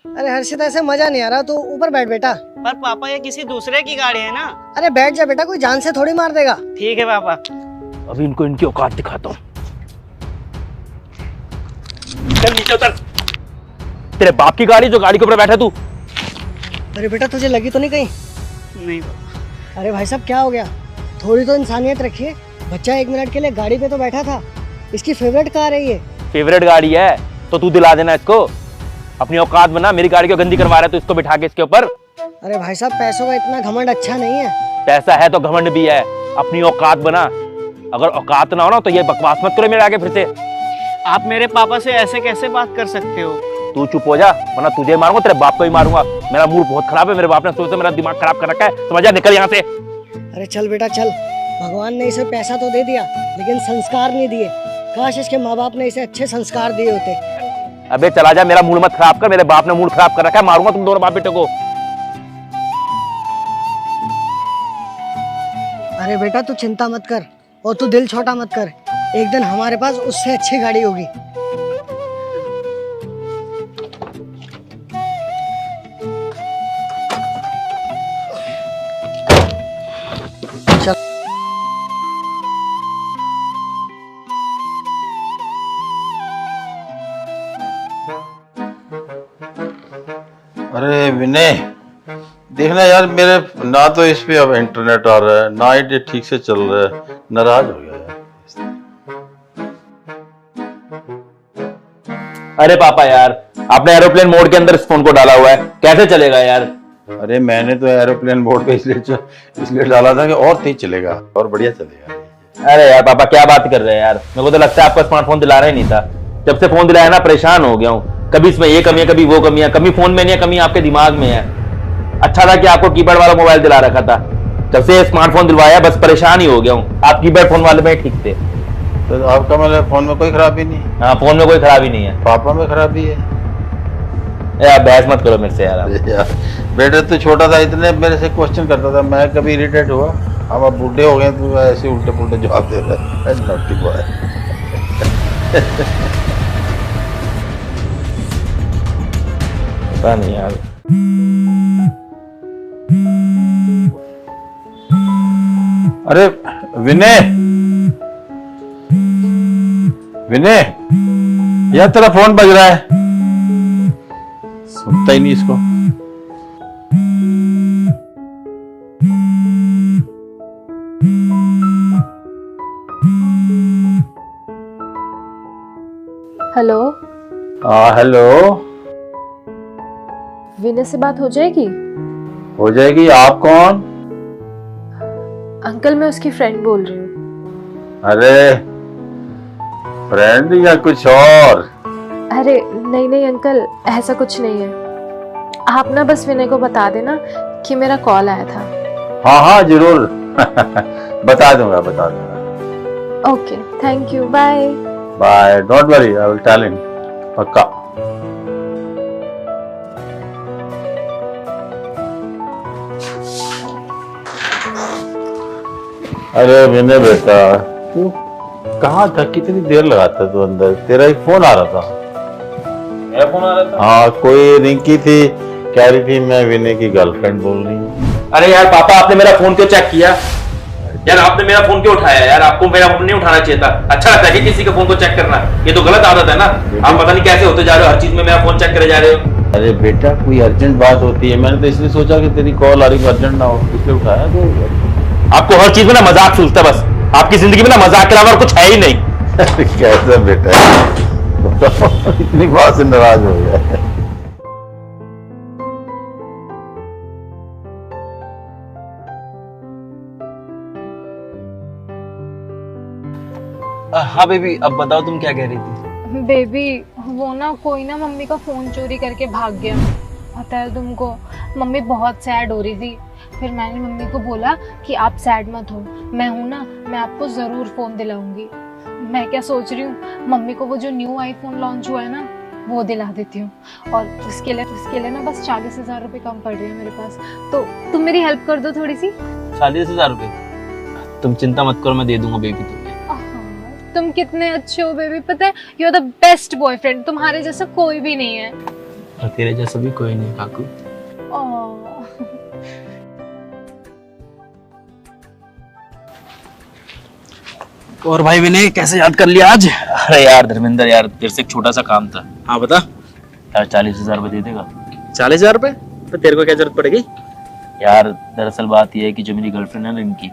अरे हर्षित, ऐसे मजा नहीं आ रहा, तू ऊपर बैठ बेटा। पर पापा ये किसी दूसरे की गाड़ी है ना। अरे बैठ जा बेटा, कोई जान से थोड़ी मार देगा। ठीक है पापा। अभी इनको इनकी औकात दिखाता हूँ। चल नीचे उतर। तेरे बाप की गाड़ी, जो गाड़ी के ऊपर बैठा तू। अरे बेटा तुझे लगी तो नहीं कहीं? नहीं पापा। अरे भाई साहब क्या हो गया, थोड़ी तो इंसानियत रखिए। बच्चा 1 मिनट के लिए गाड़ी पे तो बैठा था, इसकी फेवरेट कार है ये। फेवरेट गाड़ी है तो तू दिला देना इसको। अपनी औकात बना, मेरी गाड़ी को गंदी करवा रहा है तो इसको बिठा के इसके ऊपर। अरे भाई साहब पैसों का इतना घमंड अच्छा नहीं है। पैसा है तो घमंड भी है, अपनी औकात बना। अगर औकात ना हो ना तो ये बकवास मत करो मेरे आगे फिर से। आप मेरे पापा से ऐसे कैसे बात कर सकते हो? तू चुप हो जा, वरना तुझे मारूंगा, तेरे बाप को ही मारूंगा। मेरा मूड बहुत खराब है, मेरे बाप ने सोच मेरा दिमाग खराब कर रखा है। समझ जा, निकल यहाँ से। अरे चल बेटा चल, भगवान ने इसे पैसा तो दे दिया लेकिन संस्कार नहीं दिए। काश इसके माँ बाप ने इसे अच्छे संस्कार दिए होते। अबे चला जा, मेरा मूड मत खराब कर। मेरे बाप ने मूड खराब कर रखा है, मारूंगा तुम दोनों बाप बेटे को। अरे बेटा तू चिंता मत कर और तू दिल छोटा मत कर, एक दिन हमारे पास उससे अच्छी गाड़ी होगी। चल। अरे विनय, देखना यार, मेरे ना तो इस पे अब इंटरनेट आ रहा है, ना ही ये ठीक से चल रहा है। नाराज हो गया यार। अरे पापा यार, आपने एरोप्लेन मोड के अंदर इस फोन को डाला हुआ है, कैसे चलेगा यार? अरे मैंने तो एरोप्लेन मोड पे इसलिए डाला था कि और तेज चलेगा और बढ़िया चलेगा। अरे यार पापा क्या बात कर रहे हैं यार, मेरे को तो लगता है आपका स्मार्टफोन दिला रहा ही नहीं था। जब से फोन दिलाया ना परेशान हो गया हूँ। कभी इसमें ये कमी है, कभी वो कमी है, कमी फोन में नहीं है, कमी आपके दिमाग में है। अच्छा था कि आपको कीपैड वाला मोबाइल दिला रखा था, जब से स्मार्टफोन दिलवाया बस परेशान ही हो गया हूँ। आप कीपैड फोन वाले में ठीक थे। तो आपका मतलब फोन में कोई खराबी नहीं? हाँ, फोन में कोई खराबी नहीं है। पापा में खराबी है? यार बहस मत करो मेरे से यार। यार बेटा तो छोटा था, इतने मेरे से क्वेश्चन करता था, मैं कभी इरिटेट हुआ? अब आप बूढ़े हो गए तो ऐसे उल्टे पुल्टे जवाब दे रहा है। Naughty boy. पता नहीं यार। अरे विनय, विनय यार तेरा फोन बज रहा है, सुनता ही नहीं इसको। हेलो। हेलो। विनय से बात हो जाएगी? हो जाएगी। आप कौन? अंकल मैं उसकी फ्रेंड बोल रही हूँ। अरे फ्रेंड या कुछ और? अरे नहीं नहीं अंकल, ऐसा कुछ नहीं है। आप ना बस विनय को बता देना कि मेरा कॉल आया था। हाँ हाँ जरूर। बता दूंगा, बता दूंगा। Okay thank you, bye bye. Don't worry, I will tell him. पक्का। अरे विनय बेटा, तू कहाँ था? कितनी देर लगाता तू अंदर? तेरा एक फोन आ रहा था। मेरा फोन आ रहा था? हाँ, कोई रिंकी थी, कह रही थी मैं विनय की गर्लफ्रेंड बोल रही हूँ। अरे यार पापा, आपने मेरा फोन क्यों चेक किया यार? आपने मेरा फोन क्यों उठाया यार? आपको मेरा फोन नहीं उठाना चाहिए था। अच्छा लगता है कि किसी के फोन को चेक करना? ये तो गलत आदत है ना। आप पता नहीं कैसे होते जा रहे हो, हर चीज में मेरा फोन चेक करे जा रहे हो। अरे बेटा कोई अर्जेंट बात होती है, मैंने तो इसलिए सोचा कि तेरी कॉल आ रही, अर्जेंट ना हो इसलिए उठाया। तो आपको हर चीज में ना मजाक सूझता है बस। आपकी जिंदगी में ना मजाक के अलावा और कुछ है ही नहीं। कैसा बेटा इतनी बात से नाराज हो गया? हाँ बेबी, अब बताओ तुम क्या कह रही थी? बेबी वो ना कोई ना मम्मी का फोन चोरी करके भाग गया। पता है तुमको, मम्मी बहुत सैड हो रही थी। फिर मैंने मम्मी को बोला कि आप सैड मत हो, मैं हूं ना, मैं आपको जरूर फोन दिलाऊंगी। मैं क्या सोच रही हूँ, मम्मी को वो जो न्यू आईफोन लॉन्च हुआ है ना वो दिला देती हूँ। और उसके लिए ना बस 40,000 रुपये कम पड़ रही है मेरे पास, तो तुम मेरी हेल्प कर दो थोड़ी सी। 40,000 रुपए? तुम चिंता मत करो, मैं दे दूंगा बेबी तुम्हें। तुम कितने अच्छे हो बेबी, पता है you are the best boyfriend, तुम्हारे जैसा कोई भी नहीं है। और तेरे जैसा भी कोई नहीं काकू। और भाई विनय कैसे याद कर लिया आज? अरे यार धर्मेंद्र यार, तेरे से एक छोटा सा काम था हाँ बता। यार। 40,000 रुपये दे देगा? 40,000 रुपए? तो तेरे को क्या जरूरत पड़ेगी? यार दरअसल बात यह है कि जो मेरी गर्लफ्रेंड है ना रिंकी,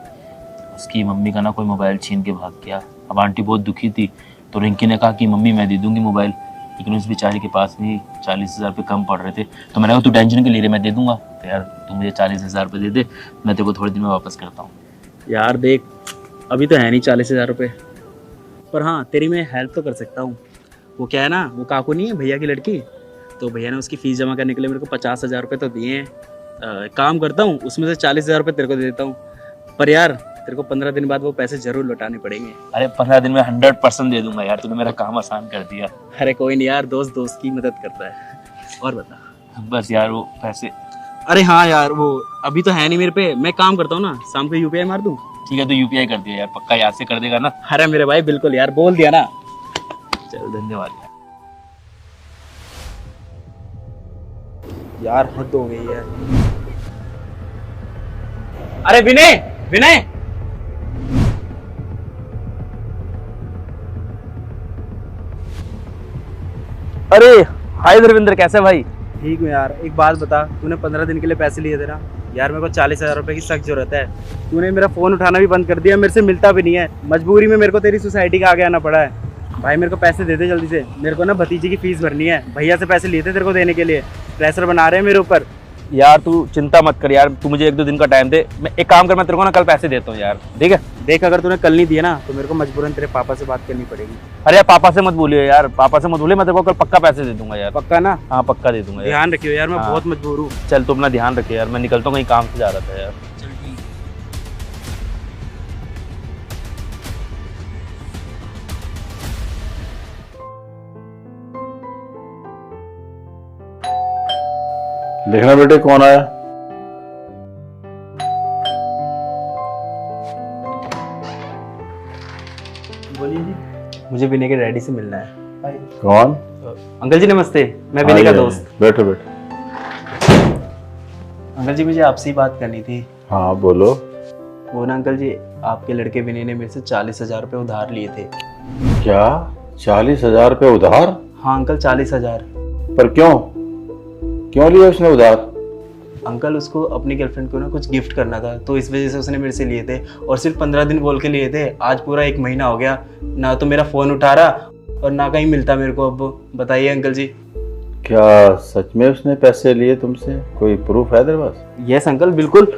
उसकी मम्मी का ना कोई मोबाइल छीन के भाग गया। अब आंटी बहुत दुखी थी, तो रिंकी ने कहा कि मम्मी मैं दे दूंगी मोबाइल, लेकिन उस बेचारी के पास भी 40,000 रुपये कम पड़ रहे थे। तो मैंने कहा तू टेंशन के ले रहे, मैं दे दूंगा। तो यार तू मुझे 40,000 रुपये दे दे, मैं तेरे को थोड़े दिन में वापस करता हूँ। यार देख, अभी तो है नहीं 40,000 रुपये, पर हाँ तेरी मैं हेल्प तो कर सकता हूँ। वो क्या है ना, वो काकू नहीं है भैया की लड़की, तो भैया ने उसकी फीस जमा करने के लिए मेरे को 50,000 रुपये तो दिए हैं। एक काम करता हूँ, उसमें से 40,000 रुपये तेरे को दे देता हूँ, पर यार तेरे को 15 दिन बाद वो पैसे जरूर लौटाने पड़ेंगे। अरे 15 दिन में 100% दे दूंगा यार, तूने मेरा काम आसान कर दिया। अरे कोई नहीं यार, दोस्त दोस्त की मदद करता है। और बता। बस यार वो पैसे। अरे हाँ यार, वो अभी तो है नहीं मेरे पे, मैं काम करता हूँ ना, शाम को UPI मार दूँ। ठीक है, तो UPI कर दिया यार, पक्का याद से कर देगा ना? अरे मेरे भाई बिल्कुल यार, बोल दिया ना। चल धन्यवाद यार हद हो गई है। अरे विनय, विनय अरे हाय धर्मेंद्र, कैसे भाई? ठीक हूँ यार। एक बात बता, तूने 15 दिन के लिए पैसे लिए थे ना यार, मेरे को 40,000 रुपए की सख्त जरूरत है। तूने मेरा फोन उठाना भी बंद कर दिया, मेरे से मिलता भी नहीं है। मजबूरी में मेरे को तेरी सोसाइटी का आगे आना पड़ा है। भाई मेरे को पैसे दे दे जल्दी से, मेरे को ना भतीजी की फीस भरनी है। भैया से पैसे लिए थे तेरे को देने के लिए, प्रेशर बना रहे हैं मेरे ऊपर। यार तू चिंता मत कर यार, तू मुझे 1-2 दिन का टाइम दे। मैं एक काम कर, मैं तेरे को ना कल पैसे देता हूँ यार, ठीक है? देख अगर तूने कल नहीं दिया ना तो मेरे को मजबूरन तेरे पापा से बात करनी पड़ेगी। अरे यार पापा से मत बोलिए यार, पापा से मत बोलिए, मैं तेरे को कल पक्का पैसे दे दूंगा यार। पक्का ना? हाँ पक्का दे दूंगा यार। ध्यान रखियो यार, मैं हाँ। बहुत मजबूर हूँ। चल तू अपना ध्यान रखिए यार, मैं निकलता हूँ, कहीं काम से जा रहा था यार। देखना बेटे कौन आया। बोलिए जी। मुझे विनय के डैडी से मिलना है। कौन? अंकल जी नमस्ते, मैं विनय का आइए, दोस्त। बैठो बैठो। अंकल जी मुझे आपसे ही बात करनी थी। हाँ बोलो। वो ना अंकल जी, आपके लड़के विनय ने मेरे से 40,000 रुपये उधार लिए थे। क्या 40,000 रुपये उधार? हाँ अंकल 40,000। पर क्यों, क्यों लिया उसने उधार? अंकल उसको अपनी गर्लफ्रेंड को ना कुछ गिफ्ट करना था, तो इस वजह से उसने मेरे से लिए थे, और सिर्फ 15 दिन बोल के लिए थे। आज पूरा 1 महीना हो गया, ना तो मेरा फ़ोन उठा रहा और ना कहीं मिलता मेरे को। अब बताइए अंकल जी। क्या सच में उसने पैसे लिए तुमसे? कोई प्रूफ है तेरे पास? यस अंकल बिल्कुल।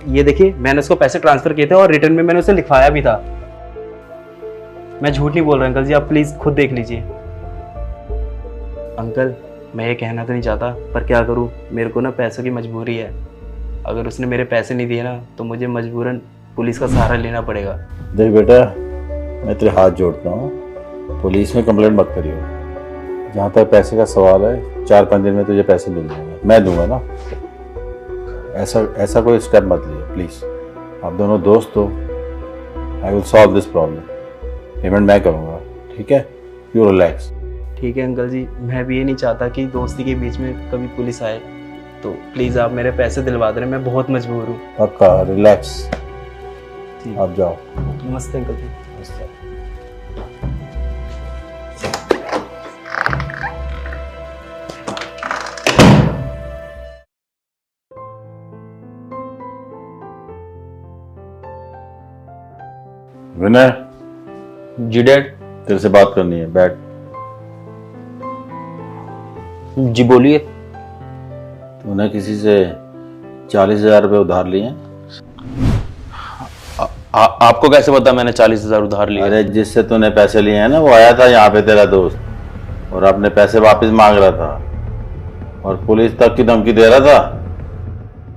ये देखिए, मैंने उसको पैसे ट्रांसफ़र किए थे और रिटर्न में मैंने उसे लिखवाया भी था। मैं झूठ नहीं बोल रहा अंकल जी, आप प्लीज़ खुद देख लीजिए। अंकल मैं ये कहना तो नहीं चाहता, पर क्या करूँ, मेरे को ना पैसों की मजबूरी है। अगर उसने मेरे पैसे नहीं दिए ना तो मुझे मजबूरन पुलिस का सहारा लेना पड़ेगा। देख बेटा, मैं तेरे हाथ जोड़ता हूँ, पुलिस में कंप्लेंट मत करियो। जहाँ तक पैसे का सवाल है, 4-5 दिन में तुझे पैसे मिल जाएंगे, मैं दूंगा ना। ऐसा कोई स्टेप मत लियो प्लीज़। आप दोनों दोस्त हो, I will solve this problem. Payment मैं करूँगा, ठीक है? You relax. ठीक है अंकल जी, मैं भी ये नहीं चाहता कि दोस्ती के बीच में कभी पुलिस आए, तो प्लीज़ आप मेरे पैसे दिलवा दें, मैं बहुत मजबूर हूँ। पक्का रिलैक्स, आप जाओ। नमस्ते अंकल जी। विनय, जी डैड। तेरे से बात करनी है, बैठ। जी बोलिए। तूने किसी से 40,000 रुपये उधार लिए हैं? आपको कैसे पता मैंने 40,000 उधार लिए? अरे जिससे तूने पैसे लिए हैं ना, वो आया था यहाँ पे तेरा दोस्त, और अपने पैसे वापस मांग रहा था, और पुलिस तक की धमकी दे रहा था।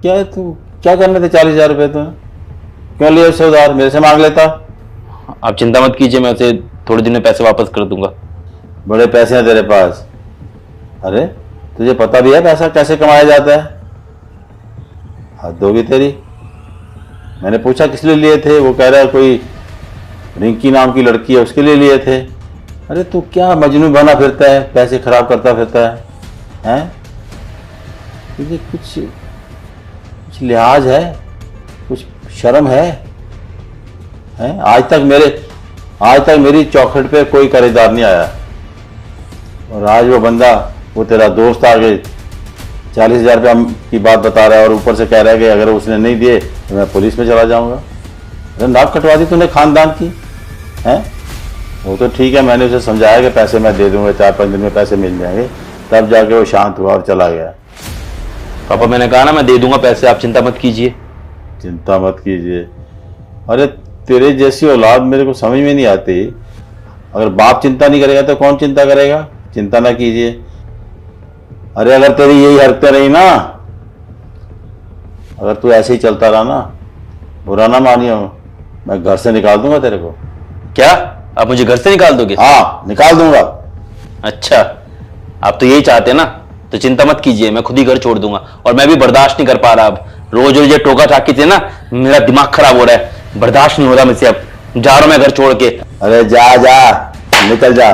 क्या तू क्या करने थे 40,000 रुपये? तूने क्यों लिए उससे उधार? मेरे से मांग लेता। आप चिंता मत कीजिए, मैं उसे थोड़े दिन में पैसे वापस कर दूंगा। बड़े पैसे हैं तेरे पास। अरे तुझे पता भी है पैसा कैसे कमाया जाता है? हद होगी तेरी। मैंने पूछा किस लिए लिए थे, वो कह रहा है कोई रिंकी नाम की लड़की है उसके लिए लिए थे। अरे तू क्या मजनू बना फिरता है, पैसे खराब करता फिरता है, हैं? तुझे कुछ लिहाज है, कुछ शर्म है? आज तक मेरी चौखट पे कोई खरीदार नहीं आया, और आज वो बंदा, वो तेरा दोस्त आगे 40,000 रुपया की बात बता रहा है और ऊपर से कह रहा है कि अगर उसने नहीं दिए तो मैं पुलिस में चला जाऊंगा। अरे नाक कटवा दी तूने खानदान की है। वो तो ठीक है, मैंने उसे समझाया कि पैसे मैं दे दूंगा, 4-5 दिन में पैसे मिल जाएंगे, तब जाके वो शांत हुआ और चला गया। पापा मैंने कहा ना मैं दे दूंगा पैसे, आप चिंता मत कीजिए। चिंता मत कीजिए? अरे तेरे जैसी औलाद मेरे को समझ में नहीं आती। अगर बाप चिंता नहीं करेगा तो कौन चिंता करेगा? चिंता ना कीजिए। अरे अगर तेरी यही हरकतें रही ना, अगर तू ऐसे ही चलता रहा ना, बुरा ना मानियो, मैं घर से निकाल दूंगा तेरे को। क्या आप मुझे घर से निकाल दोगे? हाँ, निकाल दूंगा। अच्छा, आप तो यही चाहते हैं ना, तो चिंता मत कीजिए, मैं खुद ही घर छोड़ दूंगा। और मैं भी बर्दाश्त नहीं कर पा रहा अब, रोज रोज ये टोका टाकी थे ना, मेरा दिमाग खराब हो रहा है, बर्दाश्त नहीं हो रहा मुझसे, अब जा रहा हूं मैं घर छोड़ के। अरे जा जा, निकल जा,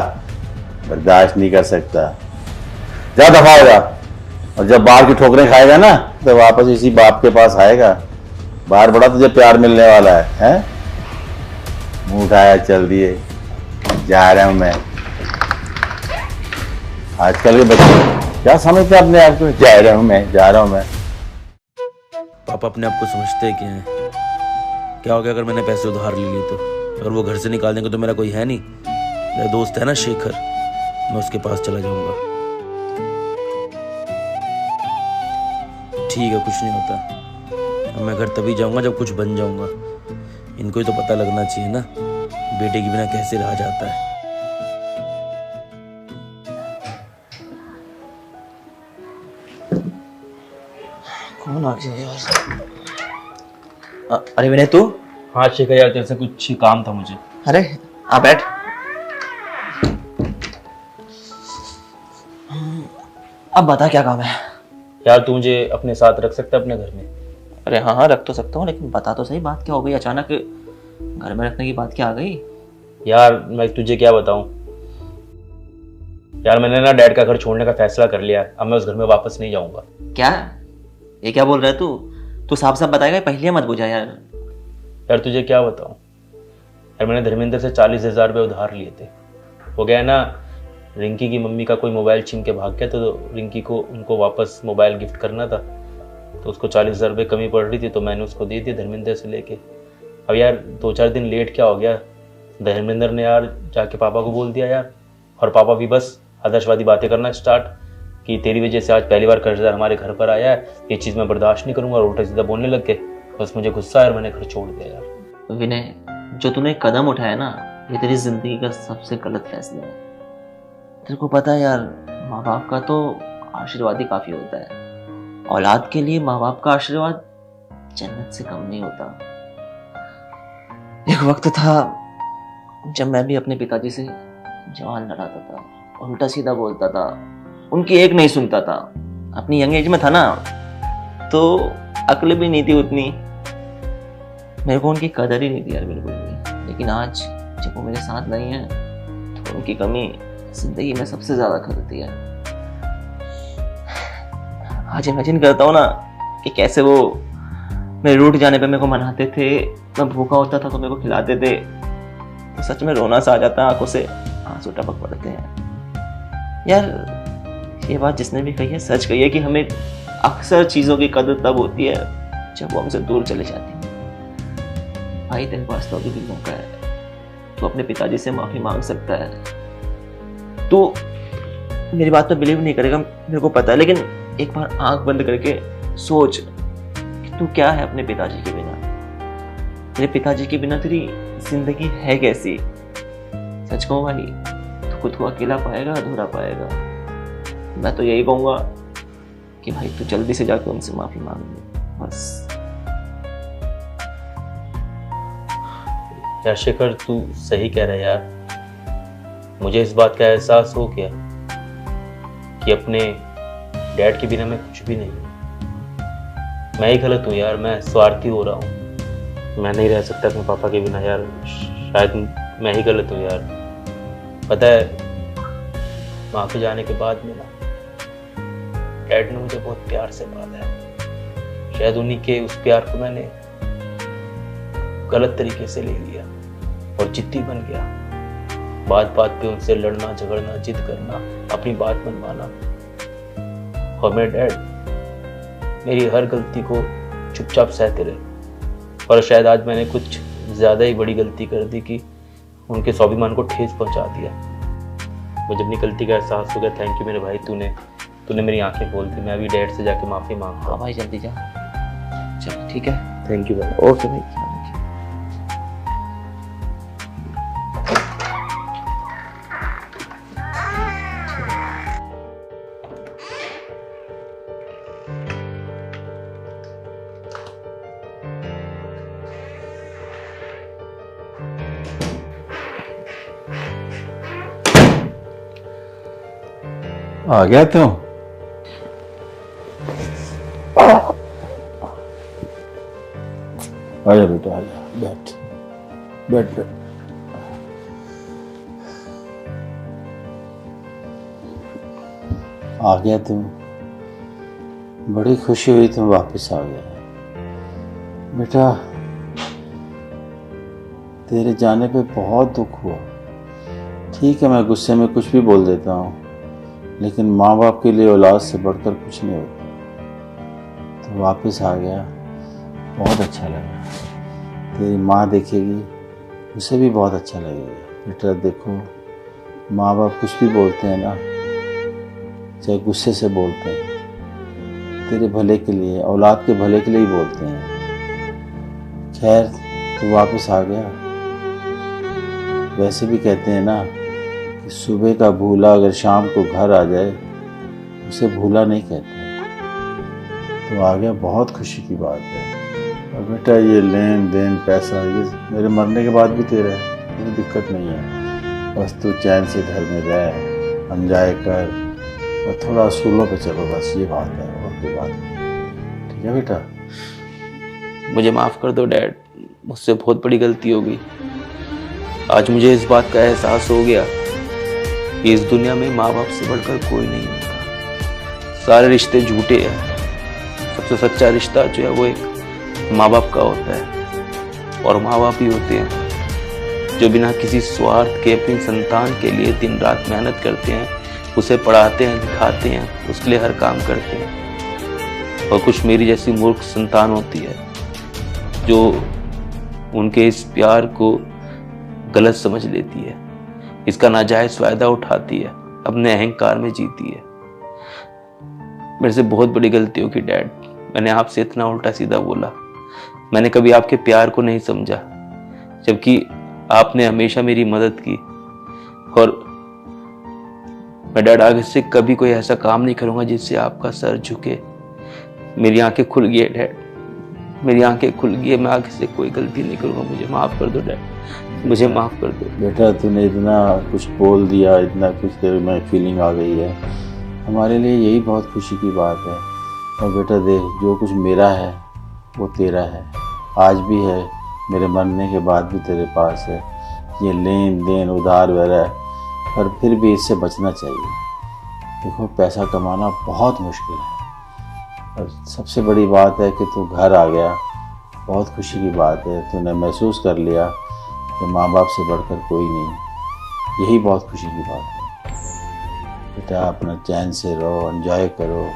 बर्दाश्त नहीं कर सकता, जा दफा हो जा। और जब बाहर की ठोकरें खाएगा ना तो वापस इसी बाप के पास आएगा। बाहर बड़ा तुझे प्यार मिलने वाला है? मुंह उठाया चल दिए, जा रहा हूं मैं। आजकल के बच्चे क्या समझते हैं अपने आप को, जा रहा हूं मैं। पापा अपने आप को समझते क्या हैं? क्या हो गया अगर मैंने पैसे उधार ले लिए तो? अगर वो घर से निकाल देंगे तो मेरा कोई है नहीं, मेरा दोस्त है ना शेखर, मैं उसके पास चला जाऊंगा। ठीक है, कुछ नहीं होता। अब मैं घर तभी जाऊंगा जब कुछ बन जाऊंगा। इनको ही तो पता लगना चाहिए ना बेटे के बिना कैसे रहा जाता है। कौन आ गया यार? अरे विनय तू? हाँ शेखर यार, तेरे से कुछ काम था मुझे। अरे आ बैठ। अब बता क्या काम है? यार तू मुझे अपने साथ रख सकता है अपने घर में? अरे हाँ हाँ, रख तो सकता हूँ, लेकिन बता तो सही बात क्या हो गई अचानक घर में रखने की बात क्या आ गई? यार मैं तुझे क्या बताऊं यार, मैंने ना डैड का घर छोड़ने का फैसला कर लिया, अब मैं उस घर में वापस नहीं जाऊंगा। क्या? ये क्या बोल रहा है तू साफ साफ बताएगा, पहले मत बुझा यार। यार तुझे क्या बताऊं यार, मैंने धर्मेंद्र से 40,000 रुपये उधार लिए थे। हो गया ना, रिंकी की मम्मी का कोई मोबाइल छीन के भाग गया, तो रिंकी को उनको वापस मोबाइल गिफ्ट करना था, तो उसको 40,000 रुपये कमी पड़ रही थी, तो मैंने उसको दे दिए धर्मेंद्र से लेके। अब यार 2-4 दिन लेट क्या हो गया, धर्मेंद्र ने यार जाके पापा को बोल दिया यार, और पापा भी बस आदर्शवादी बातें करना स्टार्ट कि तेरी वजह से आज पहली बार कर्जदार हमारे घर पर आया है, ये चीज़ मैं बर्दाश्त नहीं करूंगा, और उल्टा सीधा बोलने लग गए। बस मुझे गुस्सा है और मैंने घर छोड़ दिया यार। विनय, जो तूने कदम उठाया ना, ये तेरी जिंदगी का सबसे गलत फैसला है। तेरे को पता है यार, माँ बाप का तो आशीर्वाद ही काफी होता है। औलाद के लिए माँ बाप का आशीर्वाद जन्नत से कम नहीं होता। एक वक्त था जब मैं भी अपने पिताजी से जवान लड़ाता था, उल्टा सीधा बोलता था, उनकी एक नहीं सुनता था। अपनी यंग एज में था ना, तो अक्ल भी नहीं थी उतनी, मेरे को उनकी कदर ही नहीं थी यार बिल्कुल भी। लेकिन आज जब वो मेरे साथ नहीं है तो उनकी कमी जिंदगी में सबसे ज्यादा खलती है। आज इमेजिन करता हूँ ना कि कैसे वो मेरे रूठ जाने पे मेरे को मनाते थे, मैं भूखा होता था तो मेरे को खिलाते थे, तो सच में रोना सा आ जाता है, आंखों से आंसू टपक पड़ते हैं। यार ये बात जिसने भी कही है सच कही है कि हमें अक्सर चीजों की कदर तब होती है जब वो हमसे दूर चले जाती है। भाई तेरे पास तो अभी भी मौका है, तू अपने पिताजी से माफी मांग सकता है। तू मेरी बात पे बिलीव नहीं करेगा मेरे को पता है, लेकिन एक बार आंख बंद करके सोच कि तू क्या है अपने पिताजी के बिना। तेरे पिताजी के बिना तेरी जिंदगी है कैसी? सच कहूं भाई, तू खुद को अकेला पाएगा, अधूरा पाएगा। मैं तो यही कहूंगा कि भाई तू जल्दी से जाकर उनसे माफी मांग ले बस। यार शेखर, तू सही कह रहा है यार। मुझे इस बात का एहसास हो गया कि अपने डैड के बिना मैं कुछ भी नहीं हूँ। मैं ही गलत हूँ यार, मैं स्वार्थी हो रहा हूँ। मैं नहीं रह सकता अपने पापा के बिना यार, शायद मैं ही गलत हूँ यार। पता है, माँ के जाने के बाद में ना डैड ने मुझे बहुत प्यार से पाला है। शायद उन्हीं के उस प्यार को मैंने गलत तरीके से ले लिया और जिद्दी बन गया। बात बात पे उनसे लड़ना झगड़ना, जिद करना, अपनी बात मनवाना। और मेरे डैड मेरी हर गलती को चुपचाप सहते रहे। और शायद आज मैंने कुछ ज़्यादा ही बड़ी गलती कर दी कि उनके स्वाभिमान को ठेस पहुंचा दिया। मुझे अपनी गलती का एहसास हो गया। थैंक यू मेरे भाई, तूने मेरी आंखें खोल दी। मैं अभी डैड से जाके माफ़ी मांगता हूँ। भाई जल्दी जा, चल ठीक है। थैंक यू भाई। ओके भाई। आ गया तू? आजा बेटा, आजा, बैठ बैठ बैठ। आ गया तुम? बड़ी खुशी हुई तुम वापस आ गया। बेटा तेरे जाने पे बहुत दुख हुआ। ठीक है, मैं गुस्से में कुछ भी बोल देता हूँ, लेकिन माँ बाप के लिए औलाद से बढ़कर कुछ नहीं होता। तो वापस आ गया, बहुत अच्छा लगा। तेरी माँ देखेगी, उसे भी बहुत अच्छा लगेगा। बेटा देखो, माँ बाप कुछ भी बोलते हैं ना, चाहे गुस्से से बोलते हैं, तेरे भले के लिए, औलाद के भले के लिए ही बोलते हैं। खैर तो वापस आ गया। वैसे भी कहते हैं ना कि सुबह का भूला अगर शाम को घर आ जाए उसे भूला नहीं कहते। तो आ गया, बहुत खुशी की बात है। और बेटा ये लेन देन पैसा ये मेरे मरने के बाद भी तेरा है, कोई दिक्कत नहीं है। बस तू चैन से घर में रह, एंजॉय कर और थोड़ा असूलों पे चलो, बस ये बात है और कोई बात नहीं। ठीक है बेटा? मुझे माफ़ कर दो डैड, मुझसे बहुत बड़ी गलती हो गई। आज मुझे इस बात का एहसास हो गया कि इस दुनिया में माँ बाप से बढ़कर कोई नहीं होता। सारे रिश्ते झूठे हैं। सबसे सच्चा रिश्ता जो है वो एक माँ बाप का होता है, और माँ बाप ही होते हैं जो बिना किसी स्वार्थ के अपनी संतान के लिए दिन रात मेहनत करते हैं, उसे पढ़ाते हैं, लिखाते हैं, उसके लिए हर काम करते हैं। और कुछ मेरी जैसी मूर्ख संतान होती है जो उनके इस प्यार को गलत समझ लेती है, इसका नाजायज फायदा उठाती है, अपने अहंकार में जीती है। मेरे से बहुत बड़ी गलती होगी डैड, मैंने आपसे इतना उल्टा सीधा बोला। मैंने कभी आपके प्यार को नहीं समझा, जबकि आपने हमेशा मेरी मदद की। और मैं डैड आगे से कभी कोई ऐसा काम नहीं करूंगा जिससे आपका सर झुके। मेरी आंखें खुल गई है डैड, मेरी आंखें खुल गई है। मैं आगे से कोई गलती नहीं करूंगा। मुझे माफ़ कर दो डैड, मुझे माफ़ कर दो। बेटा तूने इतना कुछ बोल दिया, इतना कुछ तेरे में फीलिंग आ गई है, हमारे लिए यही बहुत खुशी की बात है। और बेटा देख, जो कुछ मेरा है वो तेरा है, आज भी है, मेरे मरने के बाद भी तेरे पास है। ये लेन देन उधार वगैरह, पर फिर भी इससे बचना चाहिए। देखो पैसा कमाना बहुत मुश्किल है, और सबसे बड़ी बात है कि तू घर आ गया, बहुत खुशी की बात है। तूने महसूस कर लिया कि माँ बाप से बढ़कर कोई नहीं, यही बहुत खुशी की बात है। बेटा अपना चैन से रहो, एंजॉय करो,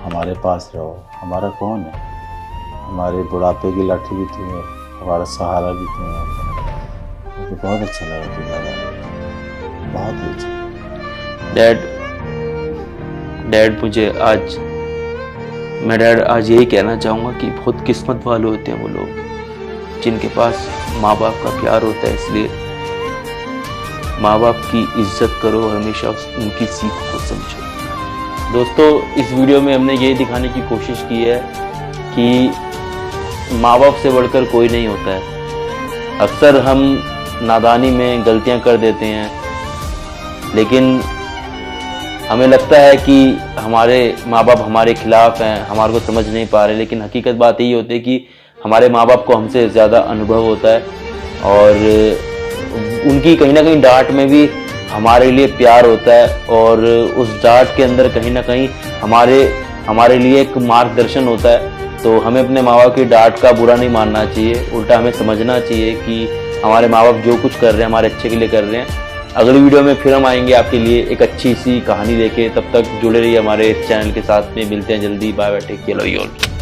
हमारे पास रहो। हमारा कौन है? हमारे बुढ़ापे की लाठी भी तू है, हमारा सहारा भी तू है। मुझे बहुत अच्छा लगा तुम्हारा, बहुत ही अच्छा। डैड मुझे आज, मैं डैड आज यही कहना चाहूँगा कि बहुत किस्मत वाले होते हैं वो लोग जिनके पास माँ बाप का प्यार होता है। इसलिए माँ बाप की इज्जत करो और हमेशा उनकी सीख को समझो। दोस्तों, इस वीडियो में हमने ये दिखाने की कोशिश की है कि माँ बाप से बढ़कर कोई नहीं होता है। अक्सर हम नादानी में गलतियाँ कर देते हैं, लेकिन हमें लगता है कि हमारे माँ बाप हमारे खिलाफ हैं, हमारे को समझ नहीं पा रहे। लेकिन हकीकत बात यही होती है कि हमारे माँ बाप को हमसे ज़्यादा अनुभव होता है, और उनकी कहीं ना कहीं डांट में भी हमारे लिए प्यार होता है, और उस डांट के अंदर कहीं ना कहीं हमारे लिए एक मार्गदर्शन होता है। तो हमें अपने माँ बाप की डांट का बुरा नहीं मानना चाहिए, उल्टा हमें समझना चाहिए कि हमारे माँ बाप जो कुछ कर रहे हैं हमारे अच्छे के लिए कर रहे हैं। अगली वीडियो में फिर हम आएंगे आपके लिए एक अच्छी सी कहानी लेके। तब तक जुड़े रहिए हमारे चैनल के साथ में। मिलते हैं जल्दी। Bye bye, take care, love you all.